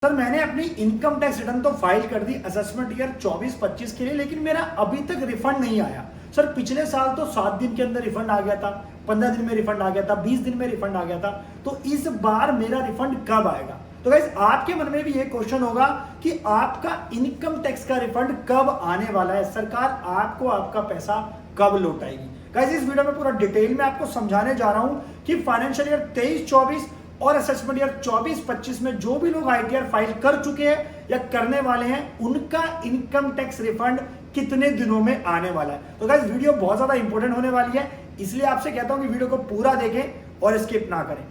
Sir मैंने अपनी income tax return तो फाइल कर दी असेसमेंट ईयर 24-25 के लिए, लेकिन मेरा अभी तक रिफंड नहीं आया। सर पिछले साल तो 7 दिन के अंदर रिफंड आ गया था, 15 दिन में रिफंड आ गया था, 20 दिन में रिफंड आ गया था, तो इस बार मेरा रिफंड कब आएगा? तो गाइस आपके मन में भी ये क्वेश्चन होगा कि आपका इनकम टैक्स का रिफंड कब आने वाला है, सरकार आपको आपका पैसा कब लौटाएगी। गाइस इस वीडियो में पूरा डिटेल में आपको समझाने जा रहा हूं कि फाइनेंशियल ईयर 23-24 और असेसमेंट ईयर 24-25 में जो भी लोग आईटीआर फाइल कर चुके हैं या करने वाले हैं, उनका इनकम टैक्स रिफंड कितने दिनों में आने वाला है। तो गाइस वीडियो बहुत ज्यादा इंपॉर्टेंट होने वाली है, इसलिए आपसे कहता हूं कि वीडियो को पूरा देखें और स्किप ना करें।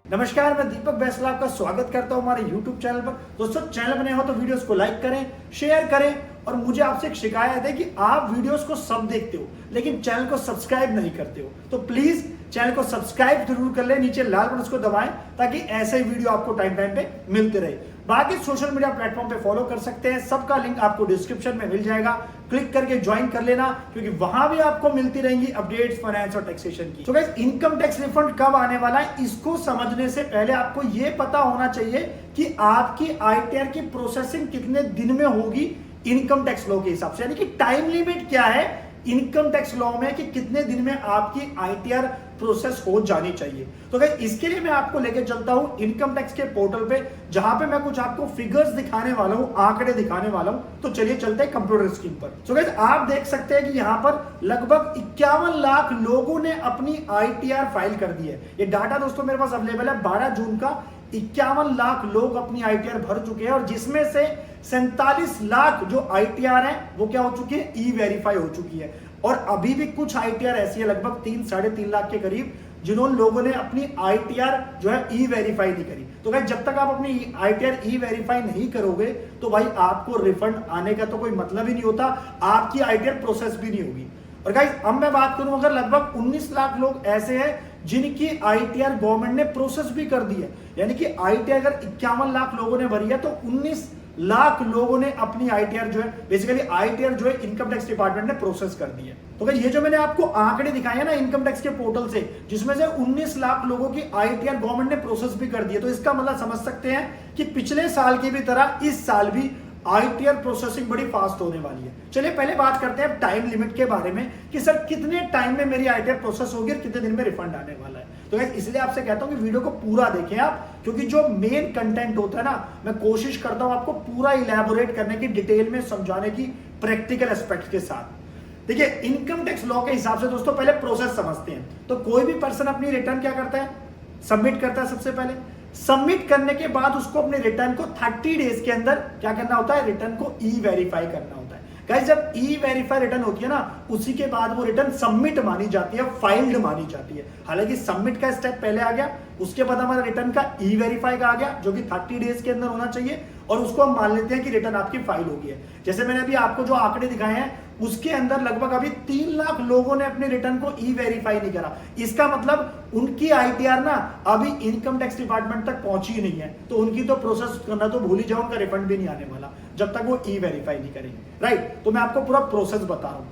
नमस्कार, मैं दीपक बैसला आपका स्वागत करता हूं हमारे YouTube चैनल पर। दोस्तों चैनल बने हो तो वीडियोस को लाइक करें, शेयर करें, और मुझे आपसे एक शिकायत है कि आप वीडियोस को सब देखते हो लेकिन चैनल को सब्सक्राइब नहीं करते हो, तो प्लीज चैनल को सब्सक्राइब जरूर कर ले, नीचे लाल बटन को दबाएं ताकि ऐसे ही वीडियो आपको टाइम टाइम पे मिलते रहे। बाकी सोशल मीडिया प्लेटफॉर्म पे फॉलो कर सकते हैं, सबका लिंक आपको डिस्क्रिप्शन में मिल जाएगा, क्लिक करके ज्वाइन कर लेना, क्योंकि वहां भी आपको मिलती रहेंगी अपडेट्स फाइनेंस और टैक्सेशन की। तो गाइस इनकम टैक्स रिफंड कब आने वाला है, इसको समझने से पहले आपको यह पता होना चाहिए कि आपकी आईटीआर की प्रोसेसिंग कितने दिन में होगी इनकम टैक्स लॉ के हिसाब से, यानी कि टाइम लिमिट क्या है इनकम टैक्स लॉ में कि कितने दिन में आपकी आईटीआर प्रोसेस हो जानी चाहिए। तो गाइस इसके लिए मैं आपको लेके चलता हूं इनकम टैक्स के पोर्टल पे, जहां पे मैं कुछ आपको फिगर्स दिखाने वाला हूं, आंकड़े दिखाने वाला हूं। तो चलिए चलते हैं कंप्यूटर स्क्रीन पर। तो गाइस आप देख सकते हैं कि यहां पर लगभग 51 लाख लोगों ने अपनी आईटीआर फाइल कर दी है। ये डाटा दोस्तों मेरे पास अवेलेबल है 12 जून का। 51 लाख लोग अपनी आईटीआर भर चुके हैं, और जिसमें से 47 लाख जो आईटीआर है वो क्या हो चुकी है, ई वेरीफाई हो चुकी है। और अभी भी कुछ आईटीआर ऐसी है लगभग 3-3.5 लाख के करीब जिन्होंने लोगों ने अपनी आईटीआर जो है ई वेरीफाई नहीं करी। तो भाई जब तक आप अपनी आईटीआर ई वेरीफाई नहीं करोगे तो भाई आपको रिफंड आने का तो कोई मतलब ही नहीं होता, आपकी आईटीआर प्रोसेस भी नहीं होगी। और गाइस अब मैं बात करूं, अगर लगभग 19 लाख लोग ऐसे हैं जिनकी आईटीआर गवर्नमेंट ने प्रोसेस भी कर दी है, यानी कि आईटीआर अगर 51 लाख लोगों ने भरी है तो 19 लाख लोगों ने अपनी आईटीआर जो है बेसिकली आईटीआर जो है इनकम टैक्स डिपार्टमेंट ने प्रोसेस कर दी है। तो ये जो मैंने आपको आंकड़े दिखाए हैं ना इनकम टैक्स के पोर्टल से, जिसमें से 19 लाख लोगों की आईटीआर गवर्नमेंट ने प्रोसेस भी कर दी है, तो इसका मतलब समझ सकते हैं कि पिछले साल की भी तरह इस साल भी आईटीआर प्रोसेसिंग बड़ी फास्ट होने वाली है। चलिए पहले बात करते हैं टाइम लिमिट के बारे में कि सर कितने टाइम में मेरी आईटीआर प्रोसेस होगी और कितने दिन में रिफंड आने वाला है। तो गाइस इसलिए आपसे कहता हूं कि वीडियो को पूरा देखें आप, क्योंकि जो मेन कंटेंट होता है ना, मैं कोशिश करता हूं आपको पूरा इलैबोरेट करने की, डिटेल में समझाने की, प्रैक्टिकल एस्पेक्ट के साथ। देखिए इनकम टैक्स लॉ के हिसाब से दोस्तों पहले प्रोसेस समझते हैं। तो कोई भी पर्सन अपनी रिटर्न क्या करता है, सबमिट करता है। सबसे पहले सबमिट करने के बाद उसको अपने रिटर्न को 30 डेज के अंदर क्या करना होता है, रिटर्न को ई वेरीफाई करना होता है। गाइस जब ई वेरीफाई रिटर्न होती है ना, उसी के बाद वो रिटर्न सबमिट मानी जाती है, फाइल्ड मानी जाती है। हालांकि सबमिट का स्टेप पहले आ गया, उसके बाद हमारा रिटर्न का ई वेरीफाई का आ गया, जो कि 30 डेज के अंदर होना चाहिए, और उसको हम मान लेते हैं कि रिटर्न आपकी फाइल हो गई है। जैसे मैंने अभी आपको जो आंकड़े दिखाए हैं उसके अंदर लगभग अभी 3 लाख लोगों ने अपने रिटर्न को ई वेरीफाई नहीं करा। इसका मतलब उनकी आईटीआर ना अभी इनकम टैक्स डिपार्टमेंट तक पहुंची ही नहीं है, तो उनकी तो प्रोसेस करना तो भूल ही जाओ, उनका रिफंड भी नहीं आने वाला जब तक वो ई वेरीफाई नहीं करेंगे। राइट, तो मैं आपको पूरा प्रोसेस बता रहा हूं।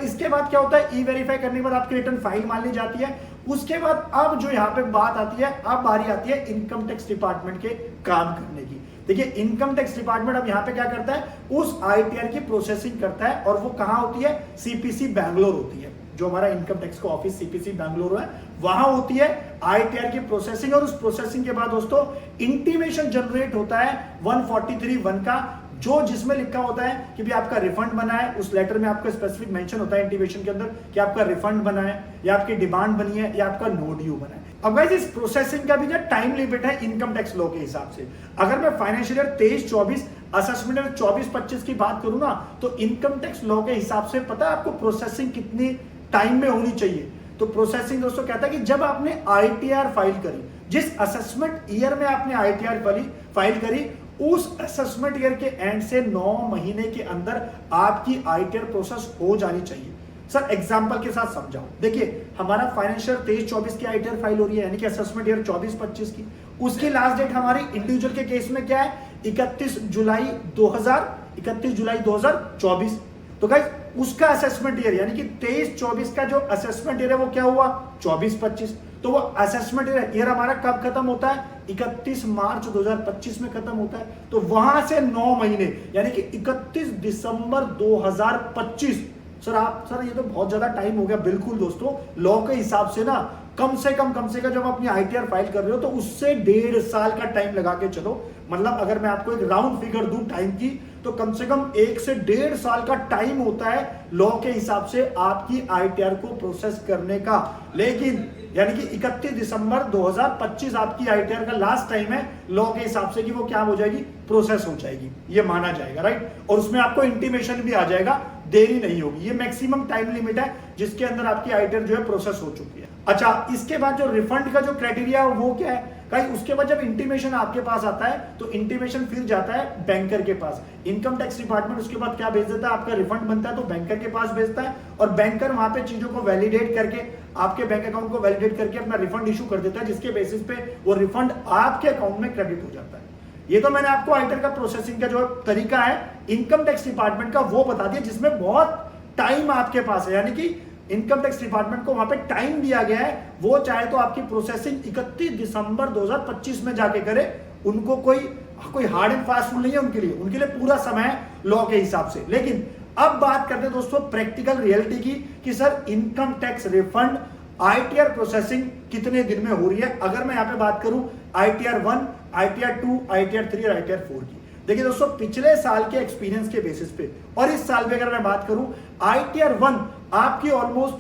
इसके बाद क्या होता है, ई वेरीफाई करने के बाद आपकी रिटर्न फाइल मान ली जाती है। उसके बाद अब जो यहाँ पे बात आती है, अब बारी आती है इनकम टैक्स डिपार्टमेंट के काम करने की। देखिए इनकम टैक्स डिपार्टमेंट अब यहाँ पे क्या करता है, उस आईटीआर की प्रोसेसिंग करता है, और वो कहां होती है, सीपीसी बैंगलोर होती है। जो हमारा इनकम टैक्स का ऑफिस सीपीसी बैंगलोर है वहां होती है आईटीआर की प्रोसेसिंग। और उस प्रोसेसिंग के बाद दोस्तों इंटीमेशन जनरेट होता है 143(1) का, जो जिसमें लिखा होता है कि भी आपका रिफंड बना है। उस लेटर में आपका स्पेसिफिक मेंशन होता है इंटीमेशन के अंदर कि आपका रिफंड बना है, या आपकी डिमांड बनी है, या आपका नो ड्यू बना है। अब गाइस इस प्रोसेसिंग का भी जो टाइम लिमिट है इनकम टैक्स लॉ के हिसाब से, अगर मैं फाइनेंशियल ईयर 23-24 असेसमेंट ईयर 24-25 की बात करूं ना, तो इनकम टैक्स लॉ के हिसाब से पता है आपको प्रोसेसिंग कितनी टाइम में होनी चाहिए। तो प्रोसेसिंग दोस्तों कहता है कि जब आपने आईटीआर फाइल करी, जिस असेसमेंट ईयर में आपने आईटीआर फाइल करी, उस असेसमेंट ईयर के एंड से 9 महीने के अंदर आपकी आईटीआर प्रोसेस हो जानी चाहिए। सर एग्जांपल के साथ समझाओ। देखिए हमारा फाइनेंशियल 23-24 की आईटीआर फाइल हो रही है, यानी कि असेसमेंट ईयर 24-25 की। उसकी लास्ट डेट हमारी इंडिविजुअल के केस में क्या है, 31 जुलाई 2024। तो गाइस उसका असेसमेंट ईयर यानी कि 23-24 का जो असेसमेंट ईयर है वो क्या हुआ 24-25। तो वो असेसमेंट ईयर हमारा कब खत्म होता है 31 मार्च 2025 में खत्म होता है। तो वहां से 9 महीने यानी कि 31 दिसंबर 2025। सर ये तो बहुत ज्यादा टाइम हो गया। बिल्कुल दोस्तों, लॉ के हिसाब से ना कम से कम जब अपनी आईटीआर फाइल कर रहे हो तो उससे 1.5 साल का टाइम लगा के चलो। मतलब अगर मैं आपको एक राउंड फिगर दूं टाइम की, तो कम से कम 1 से 1.5 साल का टाइम होता है लॉ के हिसाब से आपकी आईटीआर को प्रोसेस करने का। लेकिन यानी कि 31 दिसंबर 2025 आपकी आईटीआर का लास्ट टाइम है लॉ के हिसाब से कि वो क्या हो जाएगी, प्रोसेस हो जाएगी, ये माना जाएगा, राइट। और उसमें आपको इंटीमेशन भी आ जाएगा, देरी नहीं होगी। ये मैक्सिमम टाइम लिमिट है जिसके अंदर आपकी आईटीआर जो है प्रोसेस हो चुकी है। अच्छा, इसके बाद जो रिफंड का जो क्राइटेरिया है वो क्या है गाइस, उसके बाद जब इंटीमेशन आपके पास आता है तो इंटीमेशन फिर जाता है बैंकर के पास। इनकम टैक्स डिपार्टमेंट उसके बाद क्या भेज देता है, आपका रिफंड बनता है तो बैंकर के पास भेजता है, और बैंकर वहां पे चीजों को वैलिडेट करके आपके बैंक अकाउंट को वैलिडेट करके अपना रिफंड इशू कर देता है, जिसके बेसिस पे वो रिफंड आपके अकाउंट में क्रेडिट हो जाता है। ये तो मैंने आपको आईटीआर का प्रोसेसिंग का जो तरीका है इनकम टैक्स डिपार्टमेंट का वो बता दिया, जिसमें बहुत टाइम आपके पास है। यानी कि इनकम टैक्स डिपार्टमेंट को वहां पे टाइम दिया गया है, वो चाहे तो आपकी प्रोसेसिंग 31 दिसंबर 2025 में जाके करे। उनको कोई हार्ड एंड फास्ट रूल नहीं है उनके लिए पूरा समय है लॉ के हिसाब से। लेकिन अब बात करते हैं दोस्तों प्रैक्टिकल रियलिटी की कि sir income tax refund ITR processing कितने दिन में हो रही है। अगर मैं यहां पे बात करूं आईटीआर 1, आईटीआर 2, आईटीआर 3 और आईटीआर 4 की, देखिए दोस्तों पिछले साल के एक्सपीरियंस के बेसिस पे और इस साल पे अगर मैं बात करूं आईटीआर 1 आपकी ऑलमोस्ट,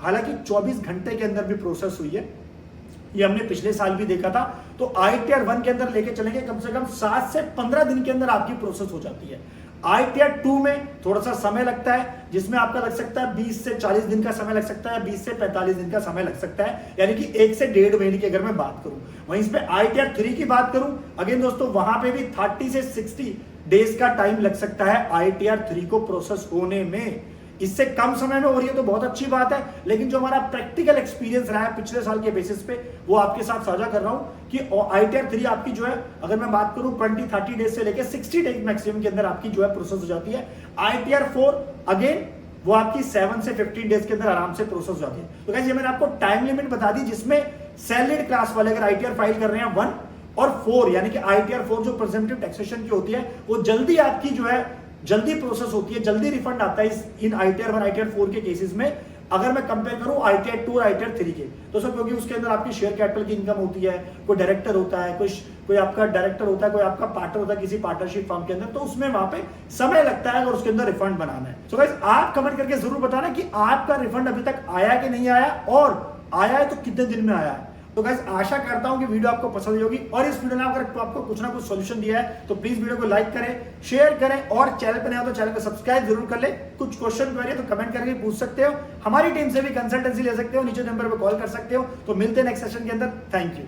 हालांकि 24 घंटे के अंदर भी प्रोसेस हुई है, ये हमने पिछले साल भी देखा था। तो आईटीआर 1 के अंदर लेके चलेंगे कम से कम 7 से 15 दिन के अंदर आपकी प्रोसेस हो जाती है। आईटीआर 2 में थोड़ा सा समय लगता है, जिसमें आपका लग सकता है 20 से 40 दिन का समय लग सकता है, 20 से 45 दिन का समय लग सकता है, यानी कि 1 से 1.5 महीने की अगर मैं बात करूं। वहीं इस पे आईटीआर 3 की बात करूं, अगेन दोस्तों वहां पे भी 30 से 60 डेज का टाइम लग सकता है आईटीआर 3 को प्रोसेस होने में। इससे कम समय में हो रही है तो बहुत अच्छी बात है, लेकिन जो हमारा प्रैक्टिकल एक्सपीरियंस रहा है पिछले साल के बेसिस पे वो आपके साथ साझा कर रहा हूं कि आईटीआर 3 आपकी जो है, अगर मैं बात करूं 20-30 डेज से लेकर 60 डेज मैक्सिमम के अंदर आपकी जो है प्रोसेस हो जाती है। आईटीआर 4 अगेन वो आपकी 7 से 15 डेज के अंदर आराम से प्रोसेस हो जाती है। तो गाइस ये मैंने आपको टाइम लिमिट बता दी, जिसमें सैलरीड क्लास वाले अगर आईटीआर फाइल कर रहे हैं 1 और 4, यानी कि आईटीआर 4 जो प्रेजेंटिव टैक्सेशन की होती है वो जल्दी आपकी जो है जल्दी प्रोसेस होती है, जल्दी रिफंड आता है इन आईटीआर 1 आईटीआर 4 के केसेस में। अगर मैं कंपेयर करूं आईटीआर 2 और आईटीआर 3 के, तो सर क्योंकि उसके अंदर आपकी शेयर कैपिटल की इनकम होती है, कोई डायरेक्टर होता है, कोई आपका डायरेक्टर होता है, कोई आपका पार्टनर होता है किसी पार्टनरशिप फर्म के अंदर, तो उसमें वहां पे समय लगता है अगर उसके अंदर रिफंड बनाना है। सो गाइस आप कमेंट करके जरूर बताना कि आपका रिफंड अभी तक आया कि नहीं आया, और आया है तो कितने दिन में आया है। तो गाइस आशा करता हूं कि वीडियो आपको पसंद आई होगी, और इस वीडियो ने अगर आपको कुछ ना कुछ सॉल्यूशन दिया है तो प्लीज वीडियो को लाइक करें, शेयर करें, और चैनल पर नए हो तो चैनल को सब्सक्राइब जरूर कर ले। कुछ क्वेश्चन क्वेरी तो कमेंट करके पूछ सकते हो, हमारी टीम से भी कंसल्टेंसी ले सकते हो, नीचे नंबर पर कॉल कर सकते हो। तो मिलते हैं नेक्स्ट सेशन के अंदर। Thank you.